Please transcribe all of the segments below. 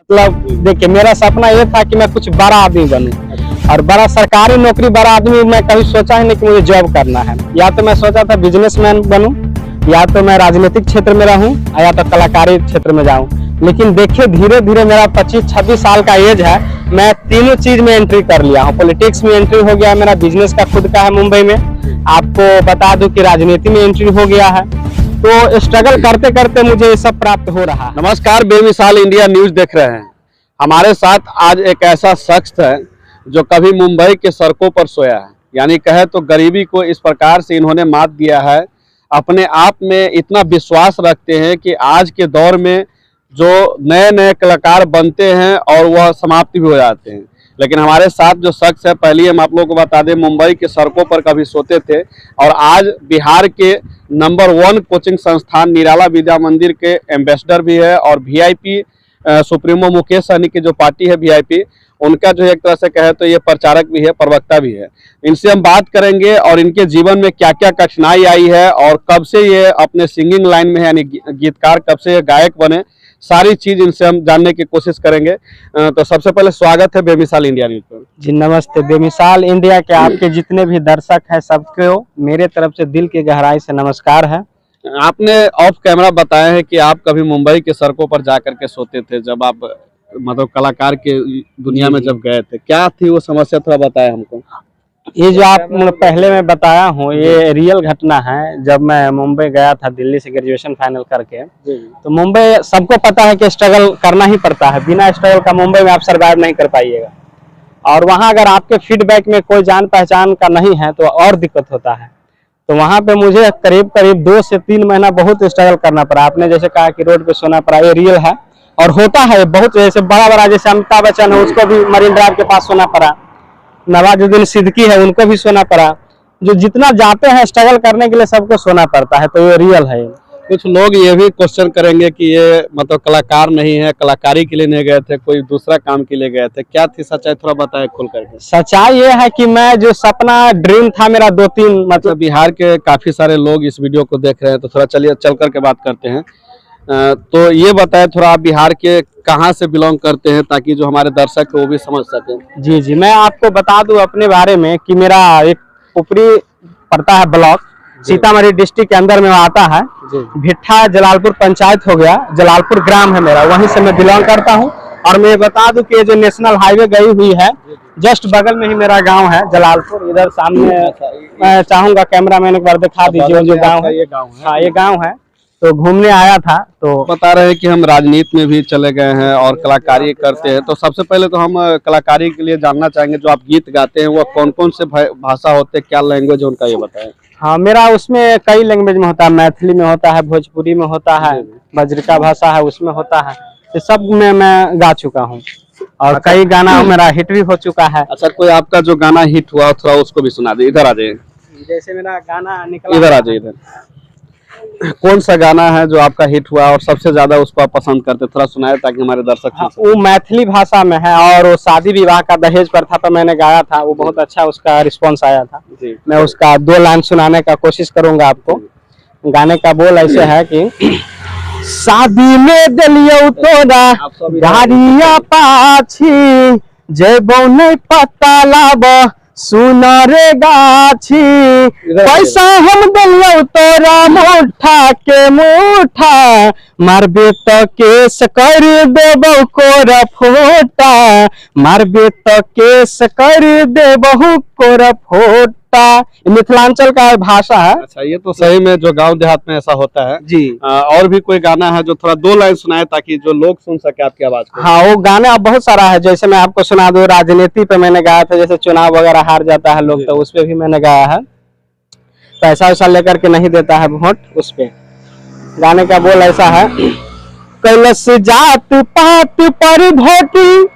मतलब देखिए, मेरा सपना ये था कि मैं कुछ बड़ा आदमी बनूं, और बड़ा सरकारी नौकरी, बड़ा आदमी मैं कभी सोचा ही नहीं कि मुझे जॉब करना है। या तो मैं सोचा था बिजनेसमैन बनूं, या तो मैं राजनीतिक क्षेत्र में रहूं, या तो कलाकारी क्षेत्र में जाऊं। लेकिन देखिए, धीरे धीरे मेरा 25-26 साल का एज है, मैं तीनों चीज में एंट्री कर लिया हूँ। पॉलिटिक्स में एंट्री हो गया, मेरा बिजनेस का खुद का है मुंबई में। आपको बता दूं कि राजनीति में एंट्री हो गया है। तो स्ट्रगल करते करते मुझे ये सब प्राप्त हो रहा है। नमस्कार, बेमिसाल इंडिया न्यूज देख रहे हैं। हमारे साथ आज एक ऐसा शख्स है जो कभी मुंबई के सड़कों पर सोया है, यानी कहे तो गरीबी को इस प्रकार से इन्होंने मात दिया है। अपने आप में इतना विश्वास रखते हैं कि आज के दौर में जो नए नए कलाकार बनते हैं और वह समाप्ति भी हो जाते हैं। लेकिन हमारे साथ जो शख्स है, पहले हम आप लोगों को बता दें, मुंबई के सड़कों पर कभी सोते थे और आज बिहार के नंबर 1 कोचिंग संस्थान निराला विद्या मंदिर के एम्बेसडर भी है, और वीआईपी सुप्रीमो मुकेश सहनी की जो पार्टी है वीआईपी, उनका जो एक तरह से कहे तो ये प्रचारक भी है, प्रवक्ता भी है। इनसे हम बात करेंगे और इनके जीवन में क्या क्या कठिनाई आई है और कब से ये अपने सिंगिंग लाइन में है, यानी गीतकार, कब से ये गायक बने, सारी चीज इनसे हम जानने की कोशिश करेंगे। तो सबसे पहले स्वागत है बेमिसाल इंडिया न्यूज पर। जी नमस्ते। बेमिसाल इंडिया के आपके जितने भी दर्शक हैं, सबको मेरे तरफ से दिल की गहराई से नमस्कार है। आपने ऑफ कैमरा बताया है कि आप कभी मुंबई के सड़कों पर जाकर के सोते थे, जब आप मतलब कलाकार के दुनिया में जब गए थे, क्या थी वो समस्या, थोड़ा बताया हमको। ये जो आप पहले मैं बताया हूँ, ये रियल घटना है। जब मैं मुंबई गया था दिल्ली से ग्रेजुएशन फाइनल करके, तो मुंबई सबको पता है कि स्ट्रगल करना ही पड़ता है। बिना स्ट्रगल का मुंबई में आप सर्वाइव नहीं कर पाइएगा। और वहाँ अगर आपके फीडबैक में कोई जान पहचान का नहीं है तो और दिक्कत होता है। तो वहाँ पे मुझे करीब 2 से 3 महीना बहुत स्ट्रगल करना पड़ा। आपने जैसे कहा कि रोड पे सोना पड़ा, ये रियल है और होता है बहुत। जैसे बड़ा बड़ा जैसे अमिताभ बच्चन है, उसको भी मरीन ड्राइव के पास सोना पड़ा। नवाजुद्दीन सिद्दीकी है, उनको भी सोना पड़ा। जो जितना जाते हैं स्ट्रगल करने के लिए, सबको सोना पड़ता है। तो ये रियल है। कुछ लोग ये भी क्वेश्चन करेंगे कि ये मतलब कलाकार नहीं है, कलाकारी के लिए नहीं गए थे, कोई दूसरा काम के लिए गए थे, क्या थी सच्चाई, थोड़ा बताएं खुल करके। सच्चाई ये है कि मैं जो सपना ड्रीम था मेरा 2-3 मतलब बिहार के काफी सारे लोग इस वीडियो को देख रहे हैं, तो थोड़ा चलिए चल करके बात करते हैं। तो ये बताएं थोड़ा, आप बिहार के कहाँ से बिलोंग करते हैं, ताकि जो हमारे दर्शक है वो भी समझ सकें। जी, मैं आपको बता दूं अपने बारे में कि मेरा एक ऊपरी पड़ता है ब्लॉक, सीतामढ़ी डिस्ट्रिक्ट के अंदर में आता है। भिट्ठा जलालपुर पंचायत हो गया, जलालपुर ग्राम है मेरा, वहीं से मैं बिलोंग करता हूं। और मैं बता दूं कि ये जो नेशनल हाईवे गई हुई है, जस्ट बगल में ही मेरा गांव है जलालपुर। इधर सामने मैं चाहूंगा कैमरा मैन एक बार दिखा दीजिए जो गांव है। हाँ, ये गांव है। तो घूमने आया था, तो बता रहे हैं कि हम राजनीति में भी चले गए हैं और कलाकारी करते हैं। तो सबसे पहले तो हम कलाकारी के लिए जानना चाहेंगे, जो आप गीत गाते हैं वो कौन कौन से भाषा होते हैं, क्या लैंग्वेज है उनका, ये बताएं। हाँ, मेरा उसमें कई लैंग्वेज में होता है। मैथिली में होता है, भोजपुरी में होता है, बज्रिका भाषा है उसमें होता है। ये सब में मैं गा चुका हूँ और कई गाना मेरा हिट भी हो चुका है। अच्छा, कोई आपका जो गाना हिट हुआ थोड़ा उसको भी सुना दे। इधर आ जाइए, जैसे मेरा गाना निकला, इधर आ जाइए। इधर कौन सा गाना है जो आपका हिट हुआ और सबसे ज्यादा उसको आप पसंद करते, थोड़ा सुनाए ताकि हमारे दर्शक। हाँ, वो मैथिली भाषा में है और वो शादी विवाह का दहेज प्रथा पर मैंने गाया था। वो बहुत अच्छा उसका रिस्पांस आया था। मैं उसका 2 लाइन सुनाने का कोशिश करूंगा आपको। गाने का बोल ऐसे है कि शादी में दिलियो तोरा गाड़िया पाछी, जेबो नहीं पता लाब सुन रे गाछी, पैसा हम दिलियो तोरा मुठा के मुठा, मारबे तो केस कर देबो कोरा फोटा, मारबे तो केस कर देबो कोरा फोटा। मिथिलांचल का भाषा है। अच्छा, ये तो सही में जो गांव देहात में ऐसा होता है जी। और भी कोई गाना है जो थोड़ा 2 लाइन सुनाए ताकि जो लोग सुन सके आपकी आवाज को। हाँ, वो गाना बहुत सारा है। जैसे मैं आपको सुना दूं, राजनीति पे मैंने गाया था। जैसे चुनाव वगैरह हार जाता है लोग, तो उस पे भी मैंने गाया है। पैसा वैसा लेकर के नहीं देता है वोट, उस पे। गाने का बोल ऐसा है, कैलस जात पात पर वोटिंग,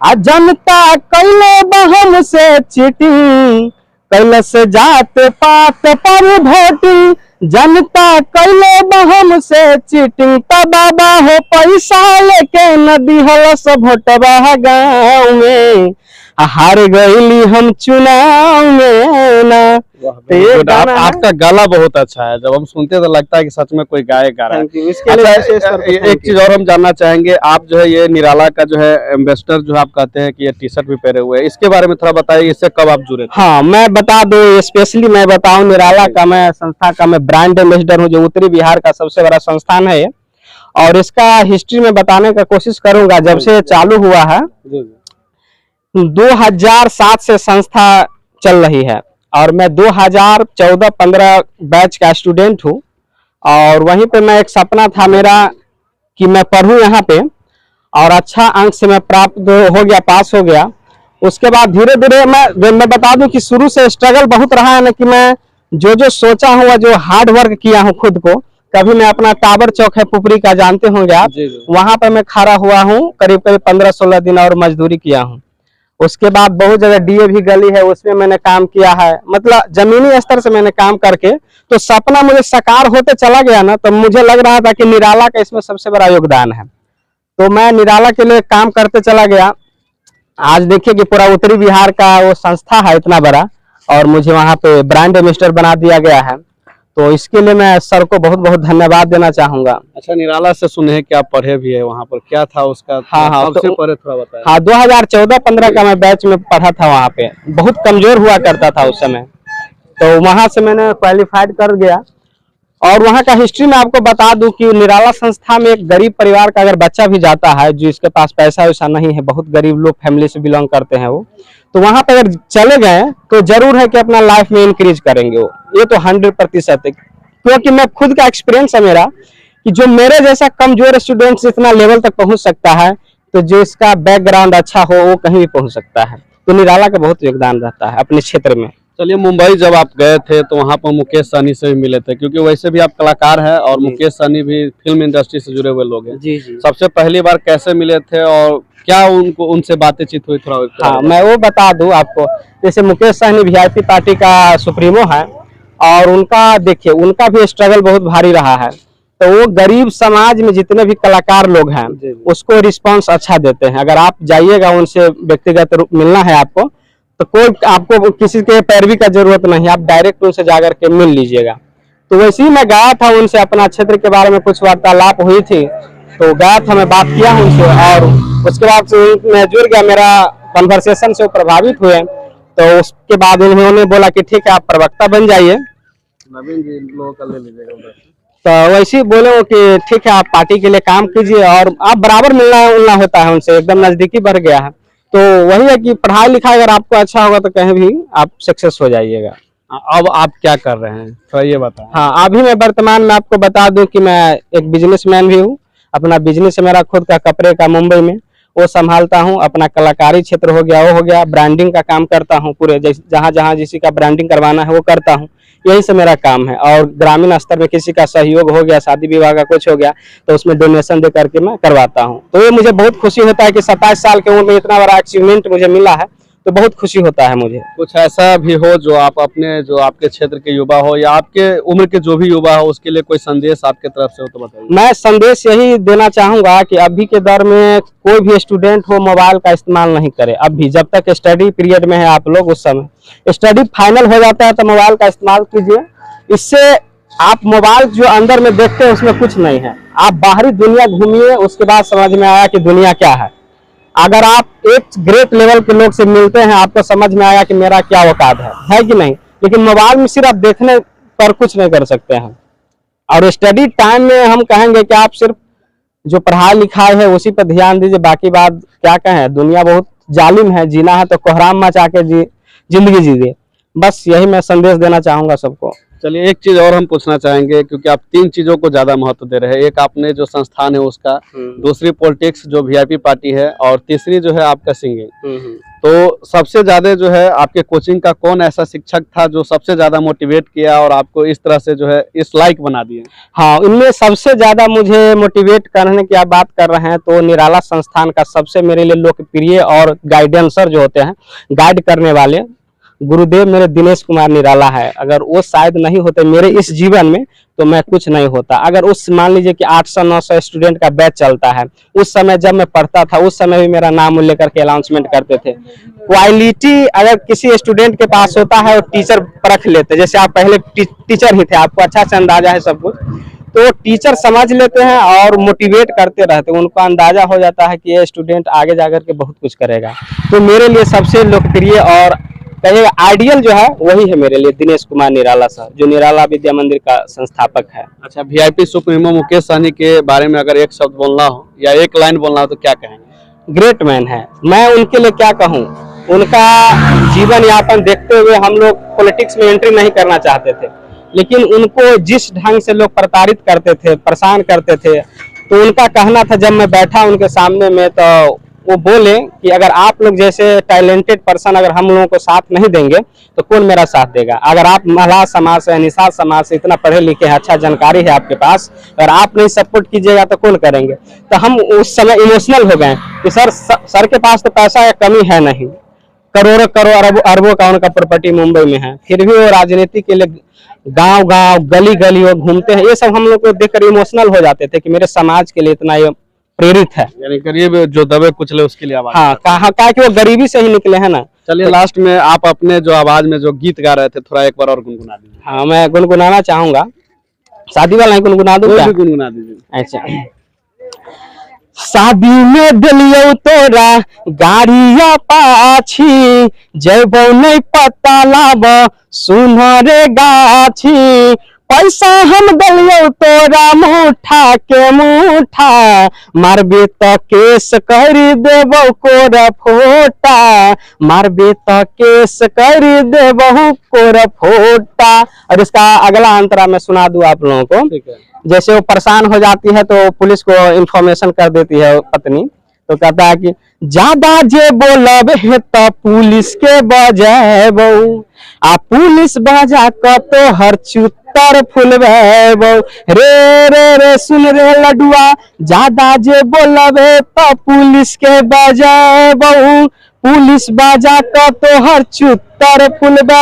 जनता कैले बहम से चीटिंग, कैलस जात पात पर वोटिंग, जनता कैले बहम से चीटिंग, बाबा हो पैसा लेके नदी हलस भोटबा गाँव में, हार गईली हम चुनाव में ना। आपका गला बहुत अच्छा है, जब हम सुनते हैं तो लगता है कि सच में कोई गायक गा रहा है। अच्छा, एक चीज और हम जानना चाहेंगे, आप जो है ये निराला का जो है एम्बेसडर जो आप कहते हैं कि ये टी शर्ट भी पहने हुए हैं, इसके बारे में थोड़ा बताइए, इससे कब आप जुड़े थे? हाँ, मैं बता दूं, स्पेशली मैं बताऊं, निराला का मैं संस्था का मैं ब्रांड एम्बेसडर हूं, जो उत्तरी बिहार का सबसे बड़ा संस्थान है ये। और इसका हिस्ट्री में बताने का कोशिश करूंगा। जब से चालू हुआ है 2007 से संस्था चल रही है, और मैं 2014-15 बैच का स्टूडेंट हूँ। और वहीं पे मैं एक सपना था मेरा कि मैं पढ़ूं यहाँ पे, और अच्छा अंक से मैं प्राप्त हो गया, पास हो गया। उसके बाद धीरे धीरे मैं बता दूं कि शुरू से स्ट्रगल बहुत रहा है ना, कि मैं जो सोचा हूँ, जो हार्ड वर्क किया हूँ खुद को। कभी मैं अपना टावर चौक है पुपरी का, जानते होंगे आप, वहां पे मैं खड़ा हुआ हूँ करीब 15-16 दिन और मजदूरी किया हूँ। उसके बाद बहुत जगह डीएवी गली है, उसमें मैंने काम किया है। मतलब जमीनी स्तर से मैंने काम करके तो सपना मुझे साकार होते चला गया ना, तो मुझे लग रहा था कि निराला का इसमें सबसे बड़ा योगदान है। तो मैं निराला के लिए काम करते चला गया। आज देखिए कि पूरा उत्तरी बिहार का वो संस्था है इतना बड़ा, और मुझे वहाँ पे ब्रांड एम्बेसडर बना दिया गया है। तो इसके लिए मैं सर को बहुत बहुत धन्यवाद देना चाहूंगा। अच्छा, निराला से सुने हैं कि आप पढ़े भी है वहाँ पर, क्या था उसका? हाँ, तो पढ़े थोड़ा बताएं। हाँ, 2014-15 का मैं बैच में पढ़ा था वहाँ पे। बहुत कमजोर हुआ करता था उस समय, तो वहां से मैंने क्वालिफाइड कर गया। और वहाँ का हिस्ट्री में आपको बता दूं कि निराला संस्था में एक गरीब परिवार का अगर बच्चा भी जाता है, जो इसके पास पैसा वैसा नहीं है, बहुत गरीब लोग फैमिली से बिलोंग करते हैं वो, तो वहां पर अगर चले गए तो जरूर है कि अपना लाइफ में इंक्रीज करेंगे वो, ये तो 100% है। क्योंकि मैं खुद का एक्सपीरियंस है मेरा कि जो मेरे जैसा कमजोर स्टूडेंट्स इतना लेवल तक पहुंच सकता है, तो जो इसका बैकग्राउंड अच्छा हो वो कहीं भी पहुंच सकता है। तो निराला का बहुत योगदान रहता है अपने क्षेत्र में। चलिए, मुंबई जब आप गए थे तो वहाँ पर मुकेश सहनी से भी मिले थे, क्योंकि वैसे भी आप कलाकार हैं और मुकेश सहनी भी फिल्म इंडस्ट्री से जुड़े हुए लोग हैं। जी जी। सबसे पहली बार कैसे मिले थे और क्या उनसे बातचीत हुई, थोड़ा? हाँ, मैं वो बता दूं आपको। जैसे मुकेश सहनी वीआईपी पार्टी का सुप्रीमो है, और उनका देखिए उनका भी स्ट्रगल बहुत भारी रहा है। तो वो गरीब समाज में जितने भी कलाकार लोग हैं उसको रिस्पांस अच्छा देते हैं। अगर आप जाइएगा उनसे व्यक्तिगत रूप मिलना है आपको, तो कोई आपको किसी के पैरवी का जरूरत नहीं, आप डायरेक्ट उनसे जाकर के मिल लीजिएगा। तो वैसे ही मैं गया था उनसे, अपना क्षेत्र के बारे में कुछ वार्तालाप हुई थी, तो गया था, मैं बात किया उनसे, और उसके बाद से मैं जुड़ गया, मेरा कन्वर्सेशन से वो प्रभावित हुए। तो उसके बाद उन्होंने बोला कि ठीक है, आप प्रवक्ता बन जाइए। नवीन जी लोगों का ले लीजिएगा। तो वैसे ही बोले वो कि ठीक है, आप पार्टी के लिए काम कीजिए, और आप बराबर मिलना होता है उनसे, एकदम नजदीकी बढ़ गया है। तो वही है कि पढ़ाई लिखाई अगर आपको अच्छा होगा तो कहीं भी आप सक्सेस हो जाइएगा। अब आप क्या कर रहे हैं, थोड़ा ये बताएं। हाँ, अभी मैं वर्तमान में आपको बता दूं कि मैं एक बिजनेसमैन भी हूँ। अपना बिजनेस है मेरा खुद का, कपड़े का, मुंबई में, वो संभालता हूँ। अपना कलाकारी क्षेत्र हो गया, वो हो गया, ब्रांडिंग का काम करता हूँ पूरे, जहाँ जहाँ जिसी का ब्रांडिंग करवाना है वो करता हूँ, यही से मेरा काम है। और ग्रामीण स्तर में किसी का सहयोग हो गया, शादी विवाह का कुछ हो गया, तो उसमें डोनेशन दे करके मैं करवाता हूँ। तो ये मुझे बहुत खुशी होता है कि 27 साल के उम्र में इतना बड़ा अचीवमेंट मुझे मिला है, तो बहुत खुशी होता है मुझे। कुछ ऐसा भी हो जो आप अपने, जो आपके क्षेत्र के युवा हो या आपके उम्र के जो भी युवा हो, उसके लिए कोई संदेश आपके तरफ से हो तो बताइए। मैं संदेश यही देना चाहूंगा कि अभी के दौर में कोई भी स्टूडेंट हो मोबाइल का इस्तेमाल नहीं करे। अभी जब तक स्टडी पीरियड में है आप लोग, उस समय स्टडी फाइनल हो जाता है तो मोबाइल का इस्तेमाल कीजिए। इससे आप मोबाइल जो अंदर में देखते हैं उसमें कुछ नहीं है, आप बाहरी दुनिया घूमिए, उसके बाद समझ में आया कि दुनिया क्या है। अगर आप एक ग्रेट लेवल के लोग से मिलते हैं, आपको समझ में आया कि मेरा क्या औकात है कि नहीं। लेकिन मोबाइल में सिर्फ देखने पर कुछ नहीं कर सकते हैं। और स्टडी टाइम में हम कहेंगे कि आप सिर्फ जो पढ़ाई लिखाई है उसी पर ध्यान दीजिए, बाकी बात क्या कहें, दुनिया बहुत जालिम है, जीना है तो कोहराम मचा के जिंदगी जीजिए। बस यही मैं संदेश देना चाहूंगा सबको। चलिए, एक चीज और हम पूछना चाहेंगे, क्योंकि आप 3 चीजों को ज्यादा महत्व दे रहे हैं। एक आपने जो संस्थान है उसका, दूसरी पॉलिटिक्स जो वीआईपी पार्टी है, और तीसरी जो है आपका सिंगिंग। तो सबसे ज्यादा जो है आपके कोचिंग का कौन ऐसा शिक्षक था जो सबसे ज्यादा मोटिवेट किया और आपको इस तरह से जो है इस लायक बना दिए? हाँ, इनमें सबसे ज्यादा मुझे मोटिवेट करने की आप बात कर रहे हैं तो निराला संस्थान का सबसे मेरे लिए लोकप्रिय और गाइडेंसर जो होते हैं, गाइड करने वाले गुरुदेव मेरे दिनेश कुमार निराला है। अगर वो शायद नहीं होते मेरे इस जीवन में तो मैं कुछ नहीं होता। अगर उस मान लीजिए कि 800-900 स्टूडेंट का बैच चलता है, उस समय जब मैं पढ़ता था, उस समय भी मेरा नाम लेकर के अनाउंसमेंट करते थे, क्वालिटी अगर किसी स्टूडेंट के पास होता है वो टीचर परख लेते हैं। जैसे आप पहले टीचर ही थे, आपको अच्छा से अंदाजा है सब कुछ, तो टीचर समझ लेते हैं और मोटिवेट करते रहते हैं, उनको अंदाजा हो जाता है कि ये स्टूडेंट आगे जाकर के बहुत कुछ करेगा। तो मेरे लिए सबसे लोकप्रिय और कहिएगा आइडियल जो है वही है मेरे लिए दिनेश कुमार निराला सर, जो निराला विद्या मंदिर का संस्थापक है। अच्छा, वीआईपी सुप्रीमो मुकेश सहनी के बारे में अगर एक शब्द बोलना हो या एक लाइन बोलना हो तो क्या कहेंगे? ग्रेट मैन है, मैं उनके लिए क्या कहूँ। उनका जीवन यापन देखते हुए हम लोग पॉलिटिक्स में एंट्री नहीं करना चाहते थे, लेकिन उनको जिस ढंग से लोग प्रताड़ित करते थे, परेशान करते थे, तो उनका कहना था जब मैं बैठा उनके सामने में, तो वो बोले कि अगर आप लोग जैसे टैलेंटेड पर्सन अगर हम लोगों को साथ नहीं देंगे तो कौन मेरा साथ देगा। अगर आप महिला समाज से, निषाद समाज से इतना पढ़े लिखे हैं, अच्छा जानकारी है आपके पास, अगर आप नहीं सपोर्ट कीजिएगा तो कौन करेंगे। तो हम उस समय इमोशनल हो गए कि सर के पास तो पैसा या कमी है नहीं, करोड़ों अरबों का उनका प्रॉपर्टी मुंबई में है, फिर भी वो राजनीति के लिए गांव गांव गली गली वो घूमते हैं। ये सब हम लोग को देखकर इमोशनल हो जाते थे कि मेरे समाज के लिए इतना ये प्रेरित है। यानी गरीब जो दबे कुचले उसके लिए आवाज। हाँ, कहा कि वो गरीबी से ही निकले हैं ना। चलिए लास्ट में आप अपने जो आवाज में जो गीत गा रहे थे थोड़ा एक बार और गुनगुना दीजिए। हाँ, मैं गुनगुनाना चाहूंगा, शादी वाला ही गुनगुना दूं क्या? गुनगुना दीजिए। अच्छा, शादी में दिलियो तोरा गाड़िया पाछी, जब नहीं पता लाब सुनरे गाछी, पैसा हम दिलियो तोरा मुठा के मुठा, मारबे तो केस कर देबो कोरा फोटा, मारबे तो केस कर देबो कोरा फोटा। और इसका अगला अंतरा मैं सुना दूं आप लोगों को। ठीक है। जैसे वो परेशान हो जाती है तो पुलिस को इंफॉर्मेशन कर देती है पत्नी, तो कहता है कि ज्यादा जे बोलब है तो पुलिस के बजाबो, आ पुलिस बजा क तो हर चुतर फुलबो, रे रे रे सुन रे लडुआ, ज्यादा जे बोलब है तो पुलिस के बजाबो, पुलिस बाजा का तोहर चुतर फुलबो,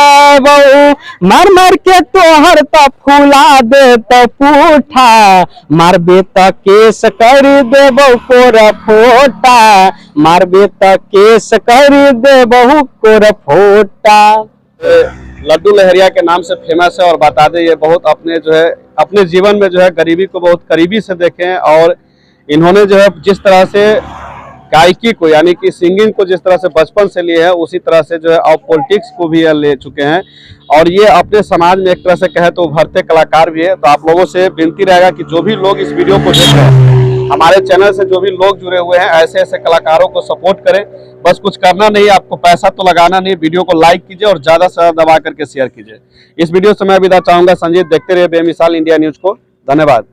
मार मार के तोहर तो फुला दे तो पूठा, मारबे तो केस कर देबो कोरा फोटा, मारबे तो केस कर देबो कोरा फोटा। लड्डू लहरिया के नाम से फेमस है और बता दें ये बहुत अपने जो है अपने जीवन में जो है गरीबी को बहुत करीबी से देखे हैं और इन्होंने जो है जिस तरह से गायकी को यानी कि सिंगिंग को जिस तरह से बचपन से लिए है उसी तरह से जो है अब पॉलिटिक्स को भी ले चुके हैं और ये अपने समाज में एक तरह से कहे तो उभरते कलाकार भी है। तो आप लोगों से विनती रहेगा कि जो भी लोग इस वीडियो को देख रहे हैं, हमारे चैनल से जो भी लोग जुड़े हुए हैं ऐसे ऐसे कलाकारों को सपोर्ट करें। बस कुछ करना नहीं, आपको पैसा तो लगाना नहीं, वीडियो को लाइक कीजिए और ज्यादा से ज्यादा दबा करके शेयर कीजिए। इस वीडियो से मैं विदा चाहूंगा। संजीत देखते रहिए बेमिसाल इंडिया न्यूज को। धन्यवाद।